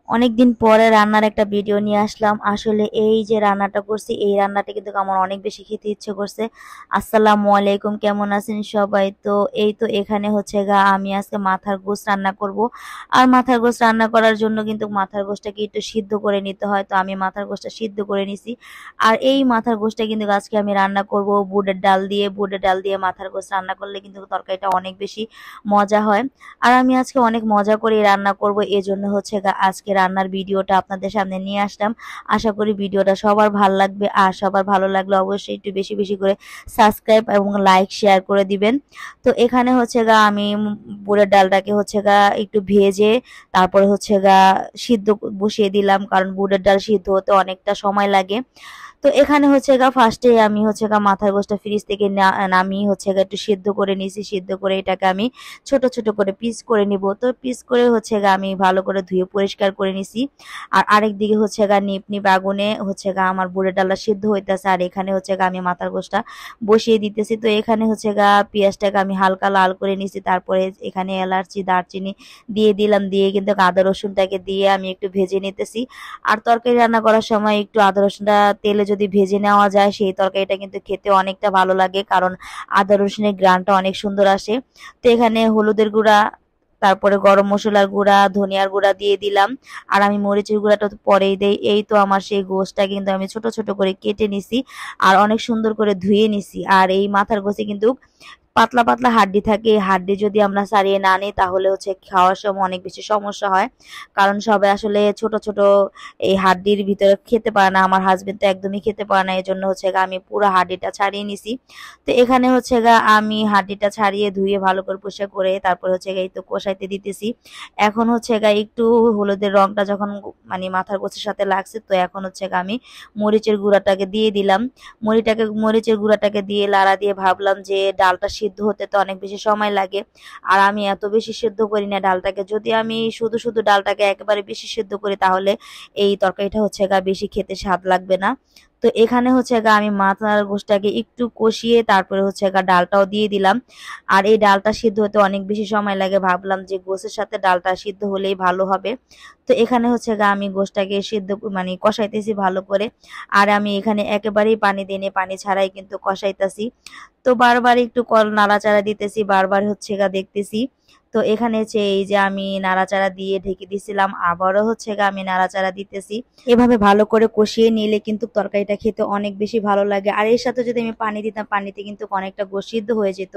অনেকদিন পরে রান্নার একটা ভিডিও নিয়ে আসলাম। আসলে এই যে রান্নাটা করছি, এই রান্নাটা কিন্তু আমার অনেক বেশি খেতে ইচ্ছে করছে। আসসালামু আলাইকুম, কেমন আছেন সবাই? তো এই তো এখানে হচ্ছে আমি আজকে মাথার গোশত রান্না করব। আর মাথার গোশত রান্না করার জন্য কিন্তু মাথার গোশতটাকে একটু সিদ্ধ করে নিতে হয়। তো আমি মাথার গোশতটা সিদ্ধ করে নিছি। আর এই মাথার গোশতটা কিন্তু আজকে আমি রান্না করব বুটের ডাল দিয়ে। বুটের ডাল দিয়ে মাথার গোশত রান্না করলে কিন্তু তরকারিটা অনেক বেশি মজা হয়। আর আমি আজকে অনেক মজা করে রান্না করব, এজন্য আজকে রান্নার ভিডিওটা আপনাদের সামনে নিয়ে আসলাম। আশা করি ভিডিওটা সবার ভালো লাগবে। আর সবার ভালো লাগলে অবশ্যই একটু বেশি বেশি করে সাবস্ক্রাইব এবং লাইক শেয়ার করে দিবেন। তো এখানে আমি বুটের ডালটাকে একটু ভেজে তারপরে সিদ্ধ বসিয়ে দিলাম, কারণ বুটের ডাল সিদ্ধ হতে অনেকটা সময় লাগে। তো এখানে ফার্স্টে আমি মাথার গোশতটা ফ্রিজ থেকে নামিয়ে একটু সিদ্ধ করে নিয়েছি। সিদ্ধ করে এটাকে আমি ছোট ছোট করে পিস করে নিব। তো পিস করে আমি ভালো করে ধুয়ে পরিষ্কার করে নিছি। আর আরেক দিকে নিপ নিপ আগুনে আমার বুটের ডালটা সিদ্ধ হইতেছে। আর এখানে আমি মাথার গোশতটা বসিয়ে দিতেছি। তো এখানে পেঁয়াজটাকে আমি হালকা লাল করে নিছি। তারপরে এখানে এলাচি দারচিনি দিয়ে দিলাম, দিয়ে কিন্তু আদা রসুনটাকে দিয়ে আমি একটু ভেজে নিতেছি। আর তরকারি রান্না করার সময় একটু আদা রসুনটা তেলে যদি ভেজে নেওয়া যায়, সেই তরকারিটা কিন্তু খেতে অনেকটা ভালো লাগে, কারণ আদা রসুনের ঘ্রাণটা অনেক সুন্দর আসে। তো এখানে হলুদের গুঁড়া, তারপরে গরম মশলার গুঁড়া, ধনিয়ার গুঁড়া দিয়ে দিলাম। আর আমি মরিচের গুঁড়াটা তো পরেই দেই। এই তো আমার সেই গোশতটা কিন্তু আমি ছোট ছোট করে কেটে নিছি আর অনেক সুন্দর করে ধুয়ে নিছি। আর এই মাথার গোশে কিন্তু পাতলা পাতলা হাড্ডি থাকে। এই হাড্ডি যদি আমরা ছাড়িয়ে না নিই, তাহলে খাওয়ার সময় অনেক বেশি সমস্যা হয়, কারণ সবাই আসলে ছোট ছোট এই হাড্ডির ভিতরে খেতে পারে না। আমার হাজবেন্ড তো একদমই খেতে পারে না, এই জন্য আমি পুরো হাড্ডিটা ছাড়িয়ে নিছি। তো এখানে আমি হাড্ডিটা ছাড়িয়ে ধুয়ে ভালো করে পরিষ্কার করে তারপর এই তো কষাইতে দিতেছি। এখন একটু হলুদের রংটা যখন মানে মাথার গোছের সাথে লাগছে, তো এখন আমি মরিচের গুঁড়াটাকে দিয়ে দিলাম। মরিচের গুঁড়াটাকে দিয়ে লাড়া দিয়ে ভাবলাম যে ডালটা সিদ্ধ হতে তো অনেক বেশি সময় লাগে। আর আমি এত বেশি সিদ্ধ করি না ডালটাকে। যদি আমি শুধু শুধু ডালটাকে একেবারে বেশি সিদ্ধ করি, তাহলে এই তরকারিটা বেশি খেতে স্বাদ লাগবে না। তো এখানে আমি মাথার গোশতটাকে একটু কষিয়ে তারপরে ডালটাও দিয়ে দিলাম। আর এই ডালটা সিদ্ধ হতে অনেক বেশি সময় লাগে, ভাবলাম যে গোশের সাথে ডালটা সিদ্ধ হলেই ভালো হবে। তো এখানে আমি গোশতটাকে সিদ্ধ মানে কষাইতেছি ভালো করে। আর আমি এখানে একেবারেই পানি দিইনি, পানি ছাড়াই কিন্তু কষাইতেছি। তো বারবার একটু নাড়াচাড়া দিতেছি, বারবার দেখতেছি। তো এখানে এই যে আমি নাড়াচাড়া দিয়ে ঢেকে দিছিলাম, আবারও আমি নাড়াচাড়া দিতেছি। এভাবে ভালো করে কষিয়ে নিলে কিন্তু তরকারিটা খেতে অনেক বেশি ভালো লাগে। আর এর সাথে যদি আমি পানি দিতাম, পানিতে কিন্তু অনেকটা গোশ সিদ্ধ হয়ে যেত,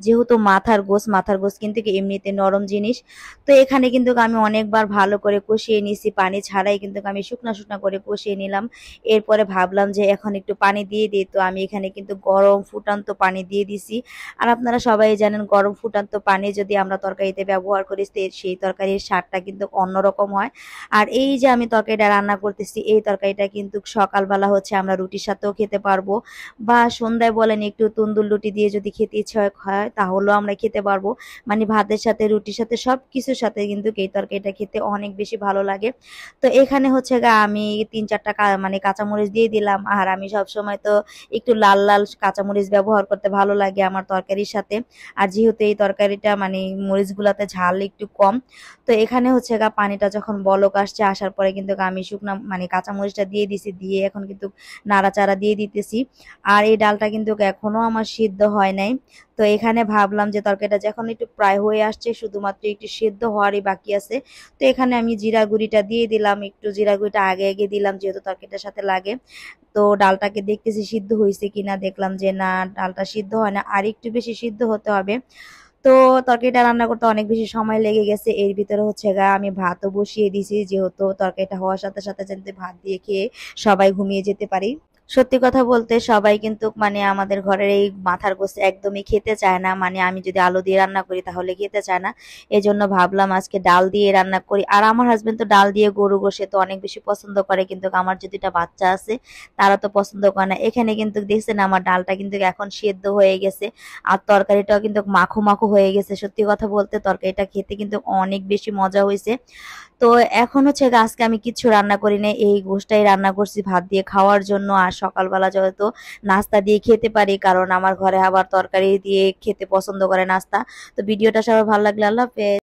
যেহেতু মাথার গোশ কিন্তু এমনিতে নরম জিনিস। তো এখানে কিন্তু আমি অনেকবার ভালো করে কষিয়ে নিছি, পানি ছাড়াই কিন্তু আমি শুকনা শুকনা করে কষিয়ে নিলাম। এরপরে ভাবলাম যে এখন একটু পানি দিয়ে দিই। তো আমি এখানে কিন্তু গরম ফুটান্ত পানি দিয়ে দিছি। আর আপনারা সবাই জানেন, গরম ফুটান্ত পানি যদি আমরা তরকারিতে ব্যবহার করি, সেই তরকারির স্বাদটা কিন্তু অন্যরকম হয়। আর এই যে আমি তরকারিটা রান্না করতেছি, এই তরকারিটা কিন্তু সকালবেলা আমরা রুটির সাথেও খেতে পারবো, বা সন্ধ্যায় বলেন একটু তন্দুর রুটি দিয়ে যদি খেতে ইচ্ছা হয়, তাহলেও আমরা খেতে পারবো। মানে ভাতের সাথে, রুটির সাথে, সব কিছুর সাথে কিন্তু এই তরকারিটা খেতে অনেক বেশি ভালো লাগে। তো এখানে আমি 3-4টা মানে কাঁচামরিচ দিয়ে দিলাম। আর আমি সবসময় তো একটু লাল লাল কাঁচামরিচ ব্যবহার করতে ভালো লাগে আমার তরকারির সাথে। আর যেহেতু এই তরকারিটা মানে মরিচগুলাতে ঝাল একটু কম, তো এখানে পানিটা যখন বলক আসছে, আসার পরে কিন্তু আমি শুকনা মানে কাঁচামরিচটা দিয়ে দিছি, দিয়ে এখন কিন্তু নাড়াচাড়া দিয়ে দিতেছি। আর এই ডালটা কিন্তু এখনো আমার সিদ্ধ হয় নাই। তো এখানে ভাবলাম যে তরকারিটা যখন একটু প্রায় হয়ে আসছে, শুধুমাত্র একটু সিদ্ধ হওয়ারই বাকি আছে। তো এখানে আমি জিরা গুঁড়িটা দিয়ে দিলাম, একটু জিরা গুঁড়িটা আগে আগে দিলাম, যেহেতু তরকারিটার সাথে লাগে। তো ডালটাকে দেখতেছি সিদ্ধ হয়েছে কিনা, দেখলাম যে না, ডালটা সিদ্ধ হয় না, আর একটু বেশি সিদ্ধ হতে হবে। তো তরকারিটা রান্না করতে অনেক বেশি সময় লেগে গেছে। এর ভিতরে আমি ভাতও বসিয়ে দিছি, যেহেতু তরকারিটা হওয়ার সাথে সাথে যাতে ভাত দিয়ে খেয়ে সবাই ঘুমিয়ে যেতে পারি। সত্যি কথা বলতে সবাই কিন্তু মানে আমাদের ঘরের এই মাথার গোশত একদমই খেতে চায় না। মানে আমি যদি আলু দিয়ে রান্না করি, তাহলে খেতে চায় না। এজন্য ভাবলাম আজকে ডাল দিয়ে রান্না করি। আর আমার হাজবেন্ড তো ডাল দিয়ে গরু গোশত তো অনেক বেশি পছন্দ করে, কিন্তু আমার যে 2টা বাচ্চা আছে, তারা তো পছন্দ করে না। এখানে কিন্তু দেখছেন আমার ডালটা কিন্তু এখন সেদ্ধ হয়ে গেছে। আর তরকারিটাও কিন্তু মাখো মাখো হয়ে গেছে। সত্যি কথা বলতে তরকারিটা খেতে কিন্তু অনেক বেশি মজা হয়েছে। তো এখন আজকে আমি কিছু রান্না করি না, এই গোশটাই রান্না করছি ভাত দিয়ে খাওয়ার জন্য। আর সকালবেলা যেহেতু নাস্তা দিয়ে খেতে পারি, কারণ আমার ঘরে আবার তরকারি দিয়ে খেতে পছন্দ করে নাস্তা। তো ভিডিওটা সবার ভালো লাগলে আল্লাহ হাফেজ।